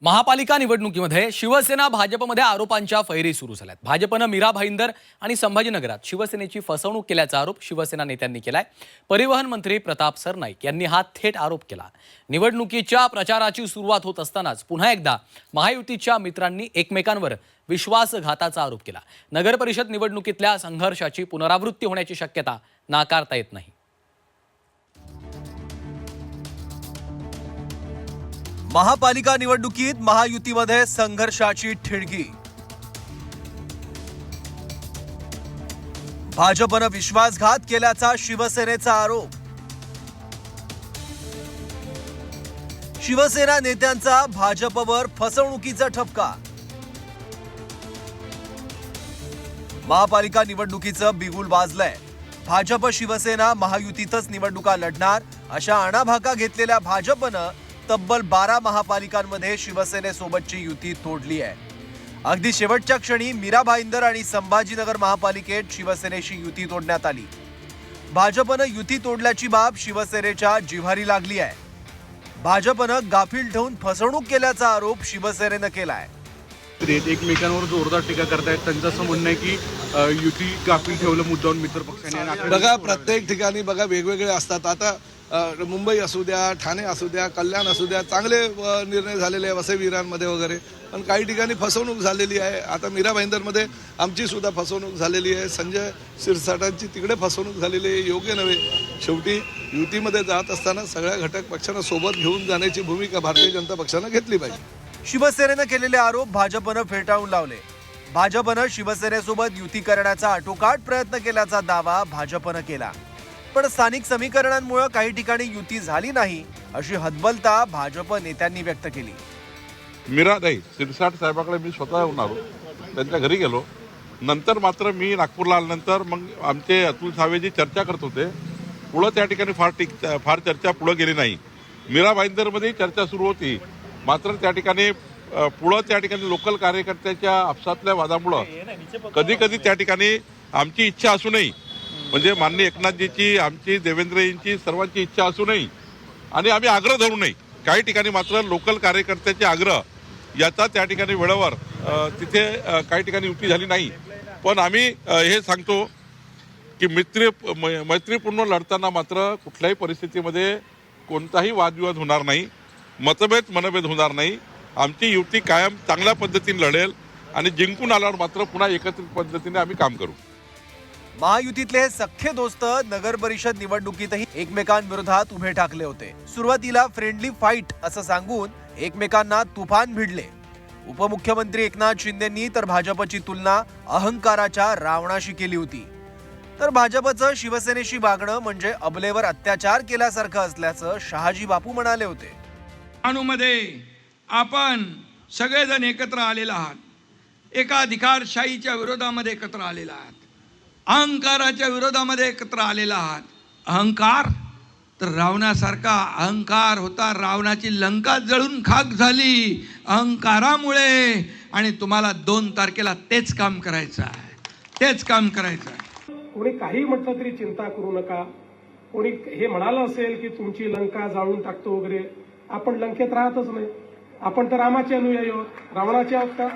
महापालिका निवडणुकीमध्ये शिवसेना भाजपमध्ये आरोपांच्या फैरी सुरू झाल्यात। भाजपनं मीरा भाईंदर आणि संभाजीनगरात शिवसेनेची फसवणूक केल्याचा आरोप शिवसेना नेत्यांनी केलाय। परिवहन मंत्री प्रताप सरनाईक यांनी हा थेट आरोप केला। निवडणुकीच्या प्रचाराची सुरुवात होत असतानाच पुन्हा एकदा महायुतीच्या मित्रांनी एकमेकांवर विश्वासघाताचा आरोप केला। नगर परिषद निवडणुकीतल्या संघर्षाची पुनरावृत्ती होण्याची शक्यता नाकारता येत नाही। महापालिका निवडणुकीत महायुतीमध्ये संघर्षाची ठिणगी। भाजपनं विश्वासघात केल्याचा शिवसेनेचा आरोप। शिवसेना नेत्यांचा भाजपवर फसवणुकीचा ठपका। महापालिका निवडणुकीचं बिगुल वाजलंय। भाजप शिवसेना महायुतीतच निवडणुका लढणार अशा आणाभाका घेतलेल्या भाजपनं तब्बल 12 महापालिकांमध्ये शिवसेनेसोबतची युती तोडली आहे। अगदी शेवटच्या क्षणी मीरा भाईंदर आणि संभाजीनगर महापालिकेत शिवसेनेशी युती तोडण्यात आली। भाजपनं युती तोडल्याची बाब शिवसेनेच्या जिव्हारी लागली आहे। भाजपनं गाफील ठेवून फसवणूक केल्याचा आरोप शिवसेनेनं केलाय। एकमेकांवर जोरदार टीका करतायत। त्यांचं असं म्हणणं आहे की युती गाफील ठेवलं मुद्दाम मित्र पक्षाने। बघा, प्रत्येक ठिकाणी बघा वेगवेगळे असतात। आता मुंबई असू द्या, ठाणे असू द्या, कल्याण असू द्या, चांगले निर्णय झालेले आहे वसईविरांमध्ये वगैरे, पण काही ठिकाणी फसवणूक झालेली आहे। आता मीरा भाईंदरमध्ये आमची सुद्धा फसवणूक झालेली आहे। संजय शिरसाटांची तिकडे फसवणूक झालेली आहे। योग्य नव्हे। शेवटी युतीमध्ये जात असताना सगळ्या घटक पक्षांना सोबत घेऊन जाण्याची भूमिका भारतीय जनता पक्षानं घेतली पाहिजे। शिवसेनेनं केलेले आरोप भाजपनं फेटाळून लावले। भाजपनं शिवसेनेसोबत युती करण्याचा आटोकाट प्रयत्न केल्याचा दावा भाजपनं केला, पण स्थानिक समीकरणांमुळे काही ठिकाणी युती झाली नाही अशी हतबलता भाजप नेत्यांनी व्यक्त केली। मीराताई शिरसाट साहेबांकडे मी स्वतः येऊन आलो, त्यांच्या घरी गेलो। नंतर मात्र मी नागपूरला आल्यानंतर मग आमचे अतुल सावेजी चर्चा करत होते। पुढं त्या ठिकाणी फार चर्चा पुढे गेली नाही। मीरा भाईंदरमध्ये चर्चा सुरू होती, मात्र त्या ठिकाणी लोकल कार्यकर्त्याच्या आपसातल्या वादामुळं कधी कधी त्या ठिकाणी आमची इच्छा असूनही, म्हणजे माननीय एकनाथजीची, आमची देवेंद्रजींची, सर्वांची इच्छा असूनही आणि आम्ही आग्रह धरू नये, काही ठिकाणी मात्र लोकल कार्यकर्त्याचे आग्रह याचा त्या ठिकाणी वेळेवर तिथे काही ठिकाणी युती झाली नाही। पण आम्ही हे सांगतो की मैत्रीपूर्ण लढताना मात्र कुठल्याही परिस्थितीमध्ये कोणताही वादविवाद होणार नाही, मनभेद होणार नाही। आमची युती कायम चांगल्या पद्धतीने लढेल आणि जिंकून आल्यावर मात्र पुन्हा एकत्रित पद्धतीने आम्ही काम करू। महायुतीतले सख्खे दोस्त नगर परिषद निवडणुकीतही एकमेकांविरोधात उभे ठाकले होते। सुरुवातीला फ्रेंडली फाईट असं सांगून एकमेकांना तुफान भिडले। उपमुख्यमंत्री एकनाथ शिंदेंनी तर भाजपची तुलना अहंकाराच्या रावणाशी केली होती, तर भाजपचं शिवसेनेशी वागणं म्हणजे अबलेवर अत्याचार केल्यासारखं असल्याचं शहाजी बापू म्हणाले होते। मध्ये आपण सगळेजण एकत्र आलेला आहात, एका अधिकारशाहीच्या विरोधामध्ये एकत्र आलेला आहात, अहंकाराच्या विरोधामध्ये एकत्र आलेला आहात। अहंकार तर रावणासारखा अहंकार होता, रावणाची लंका जळून खाक झाली अहंकारामुळे। आणि तुम्हाला 2 तारखेला तेच काम करायचं आहे। कोणी काही म्हटलं तरी चिंता करू नका। कोणी हे म्हणालं असेल की तुमची लंका जाळून टाकतो वगैरे, आपण लंकेत राहतच नाही। आपण तर रामाचे अनुयायी आहोत, रावणाचे आहोत का?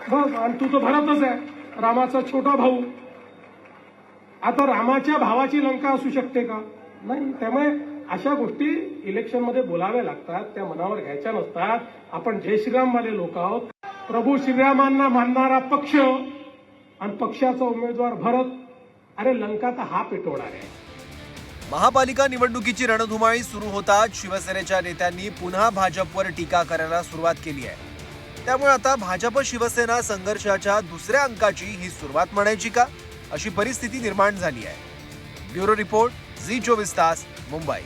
बस, आणि तू तर भरतच आहे, रामाचा छोटा भाऊ। आता रामाच्या भावाची लंका असू शकते का? नाही। त्यामुळे अशा गोष्टी इलेक्शन मध्ये बोलाव्या लागतात, त्या मनावर घ्यायच्या नसतात। आपण जय श्रीराम वाले लोक आहोत। प्रभू श्रीरामांना मानणारा पक्ष आणि पक्षाचा उमेदवार भरत, अरे लंका तर हा पेटवणार आहे। महापालिका निवडणुकीची रणधुमाळी सुरू होताच शिवसेनेच्या नेत्यांनी पुन्हा भाजपवर टीका करायला सुरुवात केली आहे। त्यामुळे आता भाजप शिवसेना संघर्षाच्या दुसऱ्या अंकाची ही सुरुवात म्हणायची का, अशी परिस्थिती निर्माण झाली आहे। ब्युरो रिपोर्ट, झी 24 तास, मुंबई।